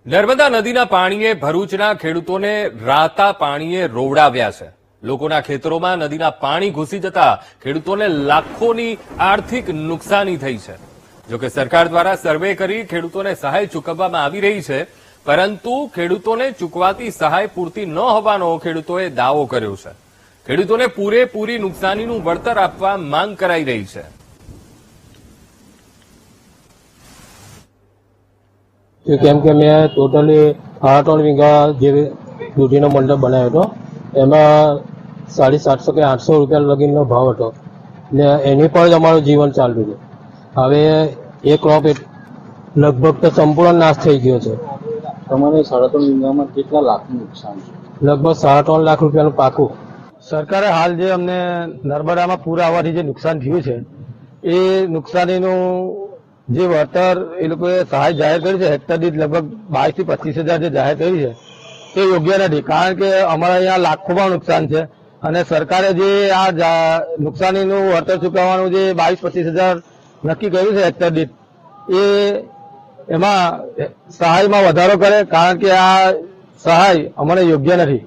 નર્મદા નદીના પાણીએ ભરૂચના ખેડૂતોને રાતા પાણીએ રોવડાવ્યા છે। લોકોના ખેતરોમાં નદીના પાણી ઘૂસી જતા ખેડૂતોને લાખોની આર્થિક નુકસાની થઈ છે। જોકે સરકાર દ્વારા સર્વે કરી ખેડૂતોને સહાય ચૂકવવામાં આવી રહી છે, પરંતુ ખેડૂતોને ચૂકવાતી સહાય પૂરતી ન હોવાનો ખેડૂતોએ દાવો કર્યો છે। ખેડૂતોને પૂરેપૂરી નુકસાનીનું વળતર આપવા માંગ કરાઈ રહી છે। કેમ કે મેં ટોટલી 8 વીઘા જે દૂધીનો મંડપ બનાવ્યો હતો, એમાં 750 કે 800 રૂપિયા લગીનો ભાવ હતો ને એની પર જ અમારું જીવન ચાલતું હતું। હવે એ ક્રોપ લગભગ તો સંપૂર્ણ નાશ થઈ ગયો છે। તમારે 3.5 વીઘામાં કેટલા લાખનું નુકસાન છે? લગભગ 3.5 લાખ રૂપિયાનું પાકું। સરકારે હાલ જે અમને નર્મદામાં પૂર આવવાથી જે નુકસાન થયું છે, એ નુકસાનીનું જે વળતર એ લોકોએ સહાય જાહેર કરી છે, હેક્ટર દીઠ લગભગ 22 થી 25 હજાર જે જાહેર કરી છે તે યોગ્ય નથી, કારણ કે અમારા અહીંયા લાખોમાં નુકસાન છે અને સરકારે જે આ નુકસાનીનું વળતર ચૂકવવાનું જે 22-25 હજાર નક્કી કર્યું છે હેક્ટર દીઠ, એ એમાં સહાયમાં વધારો કરે, કારણ કે આ સહાય અમને યોગ્ય નથી।